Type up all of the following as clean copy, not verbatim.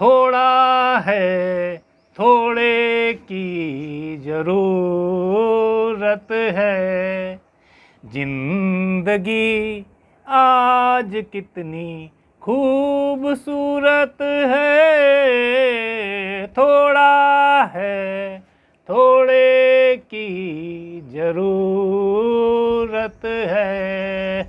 थोड़ा है, थोड़े की जरूरत है, जिंदगी आज कितनी खूबसूरत है। थोड़ा है, थोड़े की जरूरत है।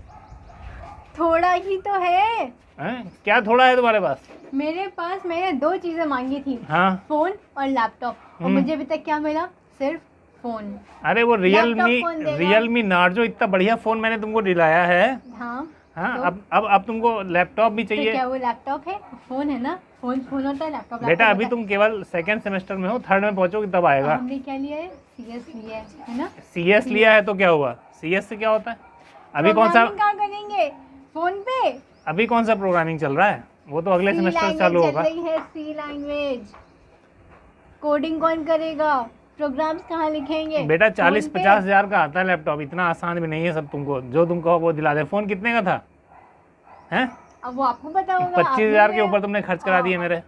थोड़ा ही तो है। हैं? क्या थोड़ा है तुम्हारे पास? मेरे पास मैंने 2 चीजें मांगी थी, हाँ। फोन और लैपटॉप, और मुझे अभी तक क्या मिला? सिर्फ फोन। अरे वो लैपटॉप कौन देगा? रियलमी नार्जो इतना बढ़िया फोन मैंने तुमको दिलाया है। हाँ। हाँ, तो? अब तुमको लैपटॉप भी तो चाहिए। क्या वो लैपटॉप है? फोन है ना, फोन फोन होता है, लैपटॉप बेटा लैपटॉप अभी होता तुम केवल सेकंड सेमेस्टर में हो, थर्ड में पहुंचोगे तब है। आएगा। हमने क्या लिया है? सीएस लिया है ना? सीएस लिया है तो क्या हुआ? सीएस से क्या होता है? अभी कौन सा प्रोग्रामिंग कहाँ करेंगे? फोन पे। अभी कौन सा प्रोग्रामिंग चल रहा है? वो तो अगले सी सेमेस्टर से लैंग्वेज चालू चल होगा। रही है, सी लैंग्वेज। कोडिंग कौन करेगा? प्रोग्राम्स कहाँ लिखेंगे? बेटा फोन 40-50 पे। हज़ार का आता है लैपटॉप, इतना आसान भी नहीं है सब। तुमको जो तुम कहो वो दिला दे। फोन कितने का था? हैं? अब वो आपको पता होगा। 25,000 के ऊपर तुमने खर्च करा दिए मेरे।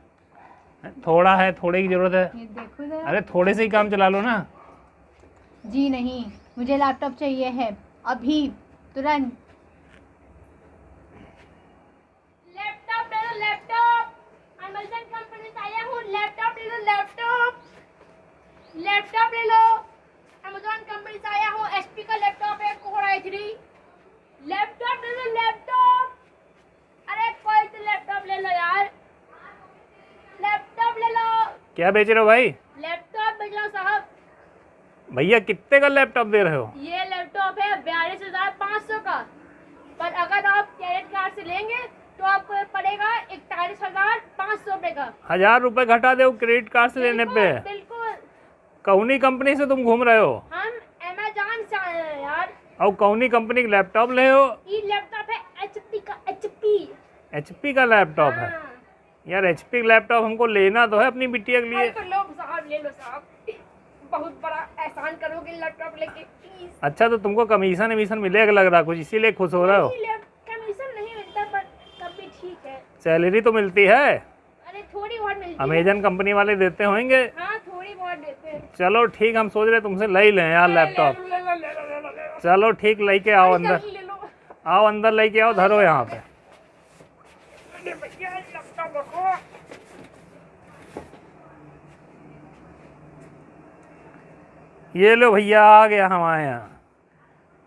थोड़ा है, थोड़े की जरूरत है। ये देखो जरा। अरे थोड़े से ही काम चला लो ना। जी नहीं, मुझे लैपटॉप चाहिए है अभी, तुरंत। लैपटॉप ले लो, लैपटॉप। अमेज़न कंपनी से आया हूँ, लैपटॉप ले लो, लैपटॉप। लैपटॉप ले लो। अमेज़न कंपनी से आया हूँ, एचपी का लैपटॉप है, कोर i3। लैपटॉप ले लो, लैपटॉप। अरे कोई तो लैपटॉप ले लो यार। लैपटॉप ले लो। क्या बेच रहे हो भाई? लैपटॉप बेच लो साहब। भैया कितने का लैपटॉप दे रहे हो? ये लैपटॉप है 42,500 का, पर अगर आप क्रेडिट कार्ड से लेंगे तो आपको पड़ेगा 41,500 रुपए का। 1,000 रुपए घटा दो क्रेडिट कार्ड से लेने पे। बिल्कुल। कौनी कंपनी से तुम घूम रहे हो? हम अमेज़न से आए हैं यार। और कौनी कंपनी का लैपटॉप ले हो? ये लैपटॉप है एचपी का, एचपी। एचपी का लैपटॉप है? यार एचपी का लैपटॉप हमको लेना तो है अपनी बिटिया के लिए। तो लो साहब, ले लो साहब, बहुत बड़ा एहसान करोगे लैपटॉप लेके, प्लीज। अच्छा तो तुमको कमीशन वमीशन मिलेगा लग रहा कुछ, इसीलिए खुश हो रहे हो? कमीशन नहीं मिलता, पर तब भी ठीक है। सैलरी तो मिलती है? अरे थोड़ी बहुत मिलती है। अमेजन कंपनी वाले देते होंगे। हाँ थोड़ी बहुत देते हैं। चलो ठीक, हम सोच रहे तुमसे ले ही लें यार लैपटॉप। ले लो। चलो ठीक, लेके आओ अंदर। ले लो। आओ अंदर लेके आओ, धरो यहाँ पे। अरे भैया लैपटॉप रखो। ये लो भैया, आ गया हमारे यहाँ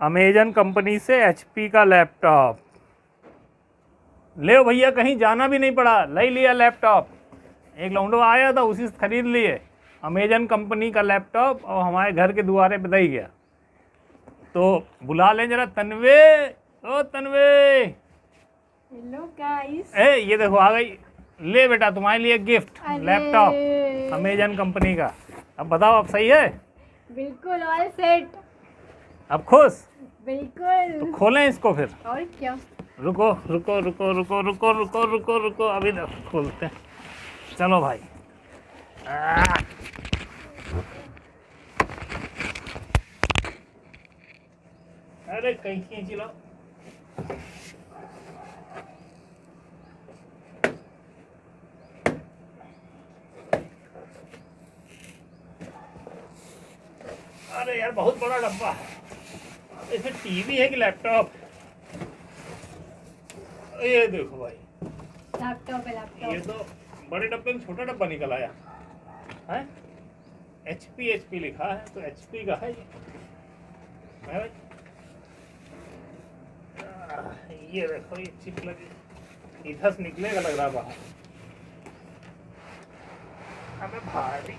अमेजन कंपनी से एचपी का लैपटॉप। ले भैया, कहीं जाना भी नहीं पड़ा, ले लिया लैपटॉप। एक लौंडो आया था, उसी से खरीद लिए अमेजन कंपनी का लैपटॉप, और हमारे घर के द्वारे पे दे गया। तो बुला लें जरा तन्वे। ओ तन्वे, हेलो गाइस। ये देखो आ गई। ले बेटा, तुम्हारे लिए गिफ्ट लैपटॉप अमेजन कंपनी का। अब बताओ, अब सही है? बिल्कुल ऑल सेट। अब खुश? बिल्कुल। तो खोलें इसको फिर। और क्या? रुको रुको रुको रुको रुको रुको रुको रुको, अभी खोलते हैं। चलो भाई। अरे कहीं खींच लो। अरे यार बहुत बड़ा डब्बा है। इसमें टीवी है कि लैपटॉप? ये देखो भाई, लैपटॉप है, ये लैपटॉप। तो बड़े डब्बे में छोटा डब्बा निकल आया है। एचपी लिखा है, तो एचपी का है ये। है भाई? ये देखो, ये चिप लगी, इधर से निकलेगा लग रहा बाहर। अबे भाई,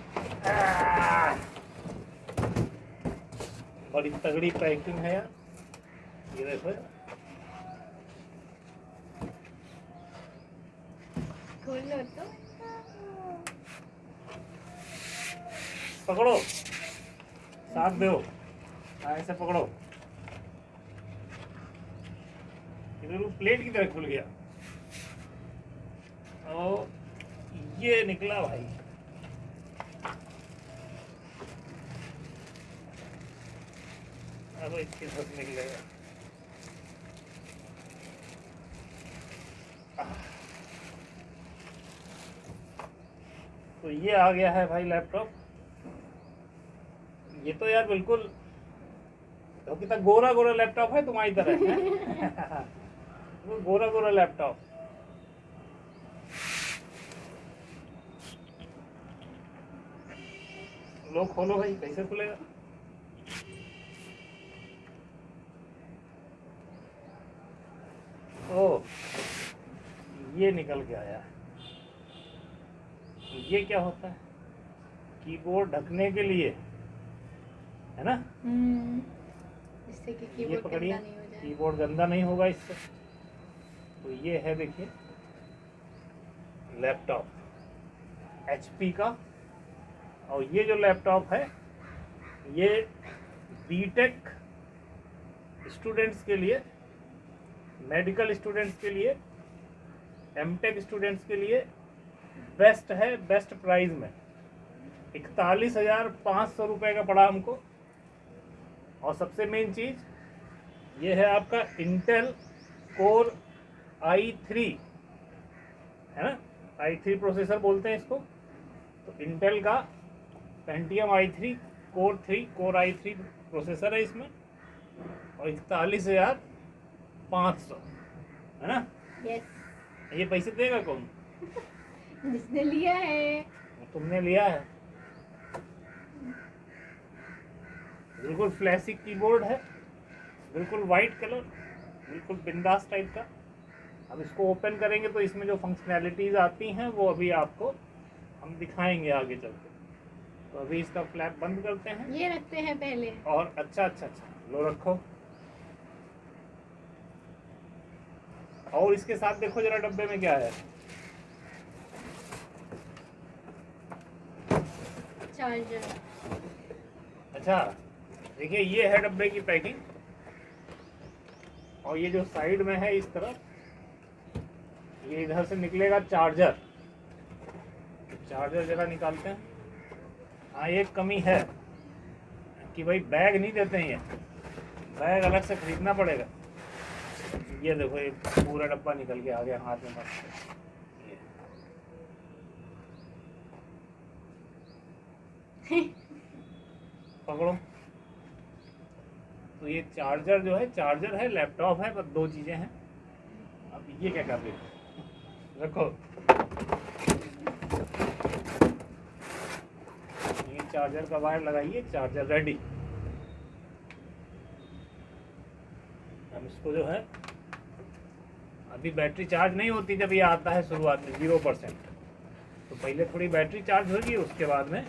बड़ी तगड़ी पैकिंग है यार। ये देखो यार। खोल लो तो। पकड़ो, साथ दो, ऐसे पकड़ो। इधर प्लेट की तरह खुल गया। और ये निकला भाई। अब इसके साथ निकलेगा। तो ये आ गया है भाई लैपटॉप। ये तो यार बिल्कुल तो कितना गोरा गोरा लैपटॉप है तुम्हारी तरह हैं? वो गोरा गोरा लैपटॉप। लो खोलो भाई, कैसे खुलेगा? ओ ये निकल के आया। ये क्या होता है? कीबोर्ड ढकने के लिए है ना? जिससे कि ये कीबोर्ड पकड़िए, गंदा नहीं हो जाए। कीबोर्ड गंदा नहीं होगा इससे। तो ये है देखिए लैपटॉप एचपी का। और ये जो लैपटॉप है ये बीटेक स्टूडेंट्स के लिए, मेडिकल स्टूडेंट्स के लिए, एमटेक स्टूडेंट्स के लिए बेस्ट है, बेस्ट प्राइस में 41,500 रुपये का पड़ा हमको। और सबसे मेन चीज़ ये है आपका इंटेल कोर i3 है ना, i3 प्रोसेसर बोलते हैं इसको। तो इंटेल का Pentium i3 core i3 processor है इसमें, और 41,500 है ना। यस, ये पैसे देगा कौन? जिसने लिया है। तुमने लिया है। बिल्कुल फ्लैशी कीबोर्ड है, बिल्कुल वाइट कलर, बिल्कुल बिंदास टाइप का। अब इसको ओपन करेंगे तो इसमें जो फंक्शनैलिटीज आती हैं वो अभी आपको हम दिखाएंगे आगे चल के। तो अभी इसका फ्लैप बंद करते हैं ये रखते हैं पहले। और अच्छा लो रखो। और इसके साथ देखो जरा डब्बे में क्या है। चार्जर। अच्छा देखिए ये है डब्बे की पैकिंग। और ये जो साइड में है इस तरफ, ये इधर से निकलेगा चार्जर। चार्जर जरा निकालते हैं। हाँ एक कमी है कि भाई बैग नहीं देते हैं, ये बैग अलग से खरीदना पड़ेगा। ये देखो ये पूरा डब्बा निकल के आ गया हाथ में मस्त। पकड़ो। तो ये चार्जर जो है, चार्जर है, लैपटॉप है, बस दो चीजें हैं। अब ये क्या कर रहे हो? रखो। ये चार्जर का वायर लगाइए, चार्जर रेडी। अब इसको जो है, अभी बैटरी चार्ज नहीं होती जब ये आता है शुरुआत में 0%। तो पहले थोड़ी बैटरी चार्ज होगी, उसके बाद में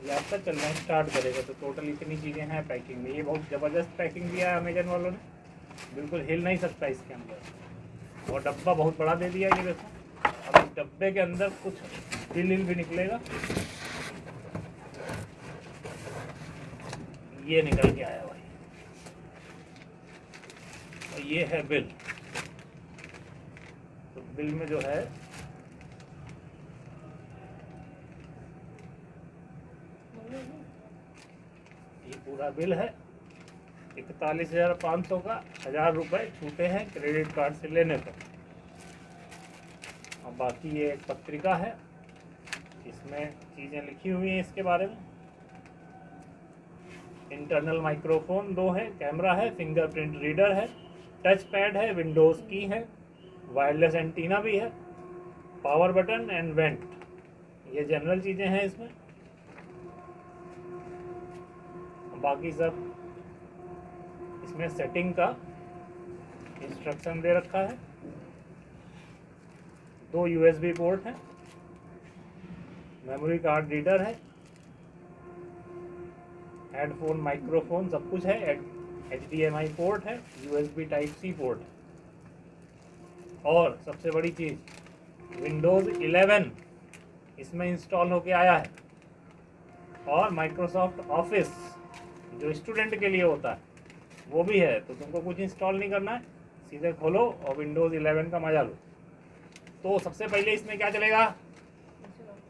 ये आपका चलना स्टार्ट करेगा। तो टोटल इतनी चीज़ें हैं पैकिंग में। ये बहुत ज़बरदस्त पैकिंग दिया है अमेजन वालों ने, बिल्कुल हिल नहीं सकता इसके अंदर। और डब्बा बहुत बड़ा दे दिया ये देखो। अब इस डब्बे के अंदर कुछ बिल भी निकलेगा। ये निकल के आया भाई, और ये है बिल। तो बिल में जो है ये पूरा बिल है 41,500 का। 1,000 रुपये छूटे हैं क्रेडिट कार्ड से लेने पर। और बाकी ये एक पत्रिका है, इसमें चीज़ें लिखी हुई हैं इसके बारे में। इंटरनल माइक्रोफोन 2 है, कैमरा है, फिंगरप्रिंट रीडर है, टच पैड है, विंडोज़ की है, वायरलेस एंटीना भी है, पावर बटन एंड वेंट। ये जनरल चीज़ें हैं इसमें। बाकी सब इसमें सेटिंग का इंस्ट्रक्शन दे रखा है। 2 USB पोर्ट हैं, मेमोरी कार्ड रीडर है, हेडफोन, माइक्रोफोन सब कुछ है। HDMI पोर्ट है, USB Type-C पोर्ट है। और सबसे बड़ी चीज़ विंडोज़ 11 इसमें इंस्टॉल होके आया है। और माइक्रोसॉफ्ट ऑफिस जो स्टूडेंट के लिए होता है वो भी है। तो तुमको कुछ इंस्टॉल नहीं करना है, सीधे खोलो और विंडोज़ 11 का मजा लो। तो सबसे पहले इसमें क्या चलेगा?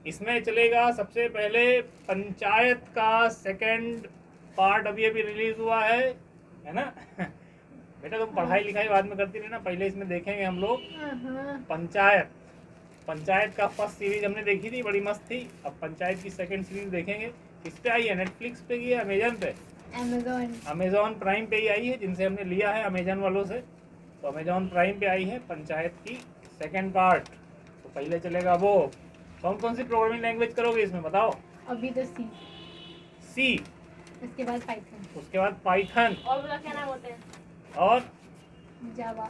इसमें चलेगा सबसे पहले पंचायत का सेकंड पार्ट अभी रिलीज हुआ है ना। बेटा तुम पढ़ाई लिखाई बाद में करती रहना, पहले इसमें देखेंगे हम लोग पंचायत। पंचायत का फर्स्ट सीरीज हमने देखी थी, बड़ी मस्त थी। अब पंचायत की सेकंड सीरीज देखेंगे। किस पे आई है? नेटफ्लिक्स पे की है, अमेजन पे? अमेजोन। अमेजॉन प्राइम पे ही आई है, जिनसे हमने लिया है अमेजन वालों से। तो अमेजॉन प्राइम पे आई है पंचायत की सेकंड पार्ट। तो पहले चलेगा वो। कौन कौन सी प्रोग्रामिंग लैंग्वेज करोगे इसमें बताओ? अभी तो सी, सी, उसके बाद पाइथन, उसके बाद पाइथन, और बोला क्या नाम होते हैं? और जावा।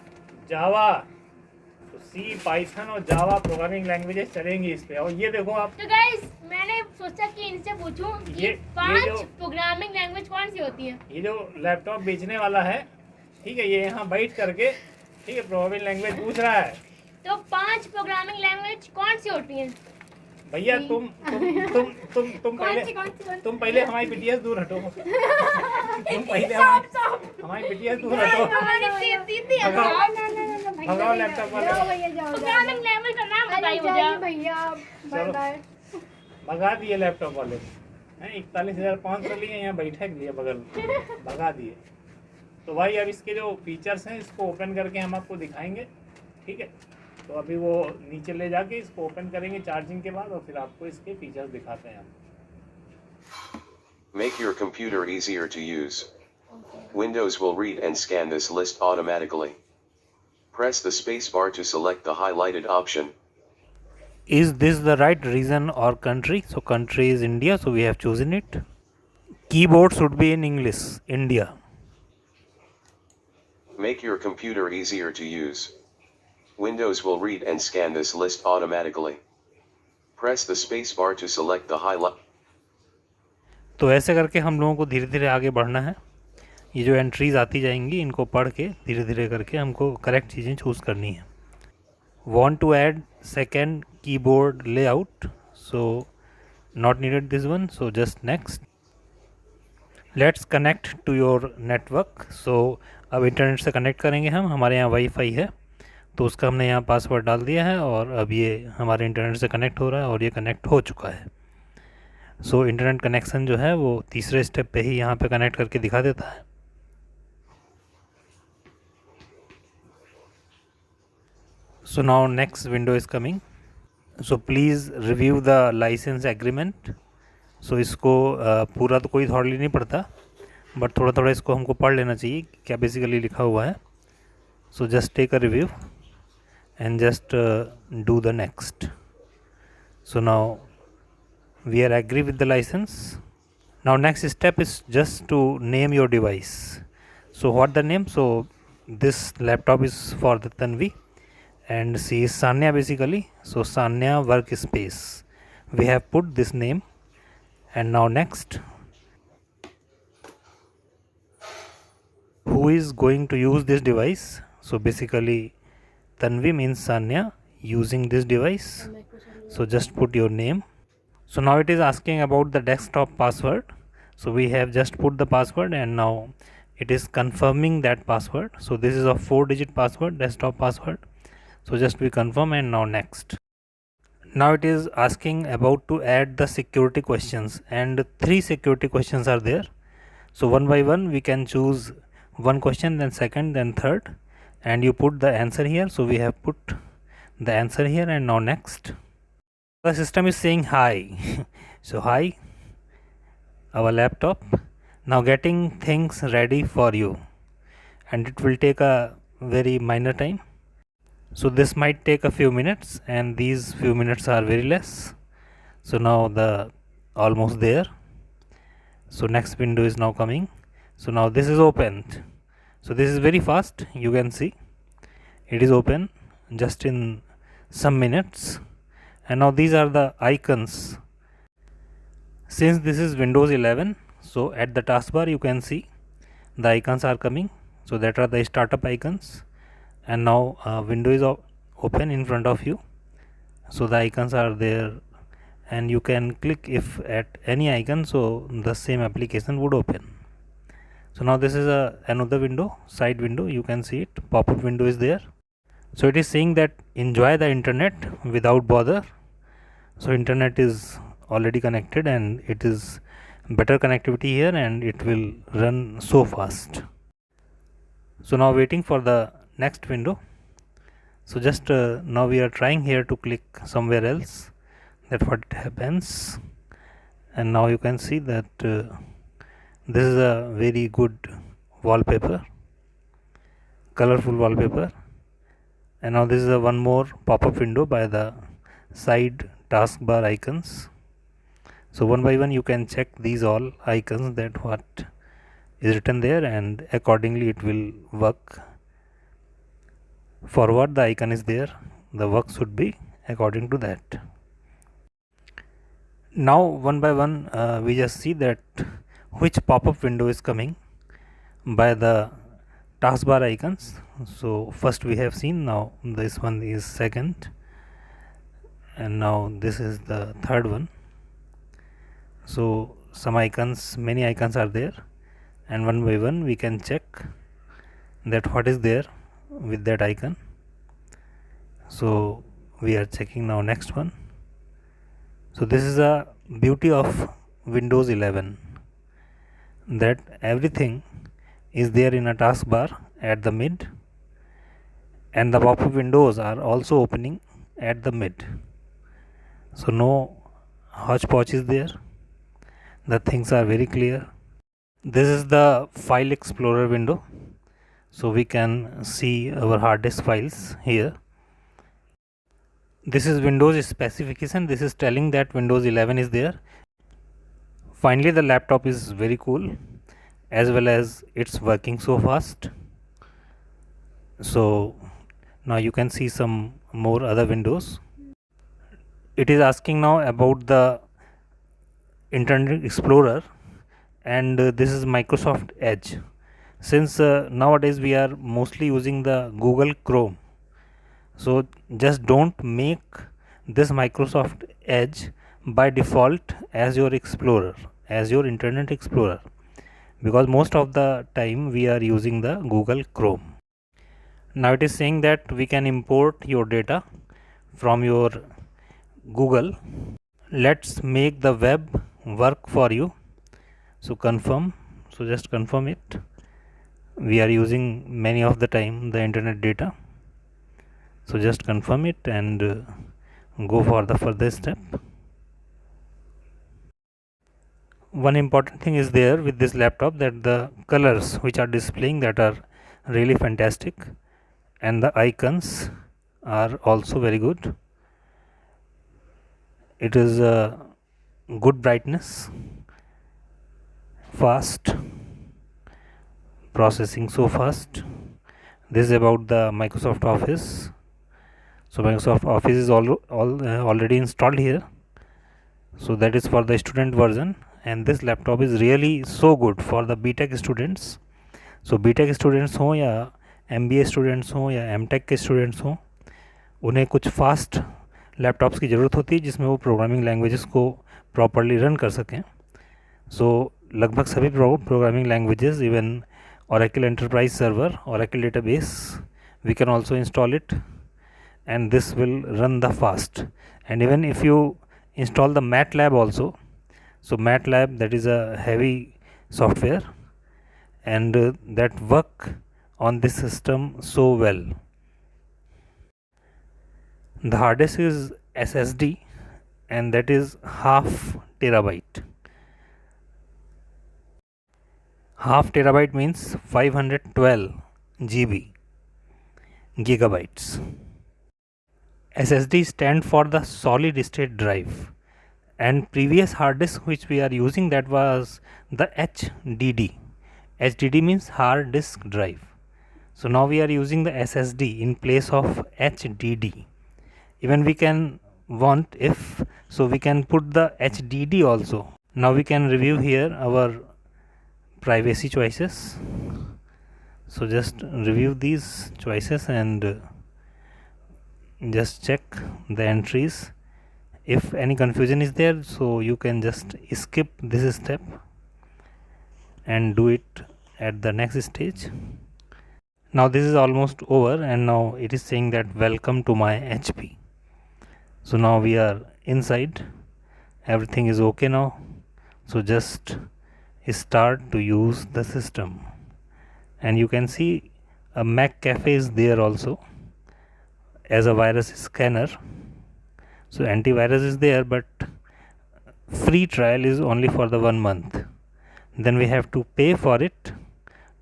जावा। तो सी, पाइथन और जावा प्रोग्रामिंग लैंग्वेजेस चलेंगी इस पे। और ये देखो आप, तो गाइस मैंने सोचा कि इनसे पूछूं कि ये 5 जो- प्रोग्रामिंग लैंग्वेज कौन सी होती है। ये जो लैपटॉप बेचने वाला है, ठीक है, ये यहाँ बैठ करके, ठीक है, प्रोग्रामिंग लैंग्वेज पूछ रहा है। तो 5 प्रोग्रामिंग लैंग्वेज कौन सी होती हैं? भैया तुम तुम पहले हमारी बीटीएस दूर हटो। तुम पहले हमारी बीटीएस दूर हटो। भगाओ लैपटॉप वाले, जाओ भैया, जाओ प्रोग्रामिंग लैंग्वेज का नाम बताइए मुझे। भैया, बाय चलो। बाय। भगा दिए लैपटॉप वाले हैं। 41,500 लिए, यहाँ बैठक लिए बगल में, भगा दिए। तो भाई अब इसके जो फीचर्स हैं इसको ओपन करके हम आपको दिखाएंगे, ठीक है। तो अभी वो नीचे ले जाके इसको ओपन करेंगे चार्जिंग के बाद, और फिर आपको इसके फीचर्स दिखाते हैं हम। Make your computer easier to use. Windows will read and scan this list automatically. Press the spacebar to select the highlighted option. Is this the right region or country? So country is India, so we have chosen it. Keyboard should be in English, India. Make your computer easier to use. Windows will read and scan this list automatically. Press the spacebar to select the highlight. तो ऐसे करके हम लोगों को धीरे धीरे आगे बढ़ना है। ये जो एंट्रीज आती जाएंगी इनको पढ़ के धीरे धीरे करके हमको करेक्ट चीज़ें चूज़ करनी है। Want to add second keyboard layout, so not needed this one, so just next. Let's connect to your network. So अब इंटरनेट से कनेक्ट करेंगे हम। हमारे यहाँ वाईफाई है तो उसका हमने यहाँ पासवर्ड डाल दिया है और अब ये हमारे इंटरनेट से कनेक्ट हो रहा है और ये कनेक्ट हो चुका है। सो इंटरनेट कनेक्शन जो है वो तीसरे स्टेप पे ही यहाँ पे कनेक्ट करके दिखा देता है। So now next window is coming. So please review the licence agreement. So इसको पूरा तो कोई थॉडली नहीं पढ़ता, बट थोड़ा थोड़ा इसको हमको पढ़ लेना चाहिए क्या बेसिकली लिखा हुआ है। So just take a review and just do the next. So now we are agree with the license. Now next step is just to name your device. So what the name? So this laptop is for the Tanvi and she is Sanya basically. So Sanya workspace, we have put this name. And now next, who is going to use this device? So basically Tanvi means Sanya using this device. So just put your name. So now it is asking about the desktop password. So we have just put the password and now it is confirming that password. So this is a 4-digit password, desktop password. So just we confirm and now next. Now it is asking about to add the security questions and 3 security questions are there. So one by one we can choose one question, then second, then third, and you put the answer here. So we have put the answer here and now next. The system is saying hi. So hi, our laptop now getting things ready for you, and it will take a very minor time. So this might take a few minutes and these few minutes are very less. So now the almost there. So next window is now coming. So now this is opened. So this is very fast, you can see it is open just in some minutes. And now these are the icons. Since this is Windows 11, so at the taskbar you can see the icons are coming. So that are the startup icons, and now window is open in front of you. So the icons are there and you can click if at any icon, so the same application would open. So now this is another window, side window, you can see it, pop-up window is there. So it is saying that enjoy the internet without bother. So internet is already connected and it is better connectivity here and it will run so fast. So now waiting for the next window. So just now we are trying here to click somewhere else, that what happens. And now you can see that this is a very good wallpaper, colorful wallpaper. And now this is a one more pop-up window by the side taskbar icons. So one by one you can check these all icons, that what is written there, and accordingly it will work. For what the icon is there, the work should be according to that. Now one by one we just see that which pop-up window is coming by the taskbar icons. So first we have seen, now this one is second, and now this is the third one. So some icons, many icons are there, and one by one we can check that what is there with that icon. So we are checking now next one. So this is a beauty of Windows 11, that everything is there in a taskbar at the mid, and the pop-up windows are also opening at the mid. So no hodgepodge is there, the things are very clear. This is the file explorer window, so we can see our hard disk files here. This is Windows specification, this is telling that Windows 11 is there. Finally the laptop is very cool, as well as it's working so fast. So now you can see some more other windows. It is asking now about the Internet Explorer, and this is Microsoft Edge. Since nowadays we are mostly using the Google Chrome, so just don't make this Microsoft Edge by default as your Explorer, as your Internet Explorer, because most of the time we are using the Google Chrome. Now it is saying that we can import your data from your Google. Let's make the web work for you. So confirm. So just confirm it. We are using many of the time the internet data. So just confirm it and go for the further step. One important thing is there with this laptop, that the colors which are displaying, that are really fantastic, and the icons are also very good. It is a good brightness, fast processing, so fast. This is about the Microsoft Office. So Microsoft Office is already installed here, so that is for the student version, and this laptop is really so good for the BTech students. So BTech students हो या MBA students हो या MTech के students हो, उन्हें कुछ fast laptops की ज़रूरत होती है जिसमें वो प्रोग्रामिंग लैंग्वेजेस को प्रॉपरली रन कर सकें. सो लगभग सभी programming languages, even Oracle Enterprise Server, Oracle Database, we can also install it, and this will run the fast. And even if you install the MATLAB also, so MATLAB, that is a heavy software, and that work on this system so well. The hard disk is SSD, and that is half terabyte. Half terabyte means 512 GB, gigabytes. SSD stand for the solid state drive, and previous hard disk which we are using, that was the HDD. HDD means hard disk drive. So now we are using the SSD in place of HDD. Even we can want, if so we can put the HDD also. Now we can review here our privacy choices. So just review these choices and just check the entries. If any confusion is there, so you can just skip this step and do it at the next stage. Now this is almost over, and now it is saying that welcome to my HP. So now we are inside, everything is okay now. So just start to use the system, and you can see a Mac Cafe is there also, as a virus scanner. So antivirus is there, but free trial is only for the 1 month. Then we have to pay for it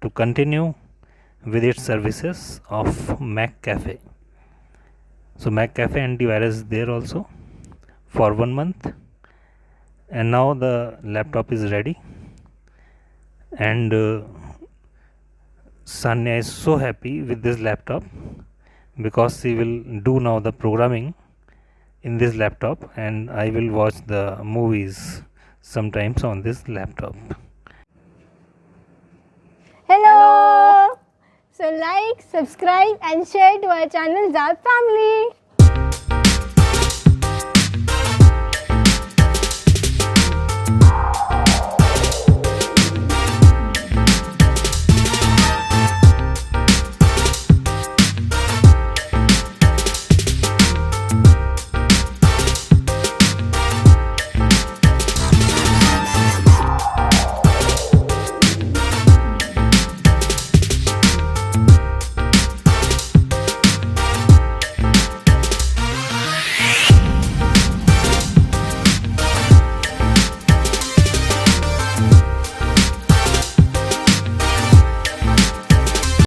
to continue with its services of McAfee. So McAfee antivirus is there also for 1 month. And now the laptop is ready, and Sanya is so happy with this laptop because she will do now the programming in this laptop, and I will watch the movies sometimes on this laptop. Hello. So like, subscribe and share to our channel Zap Family.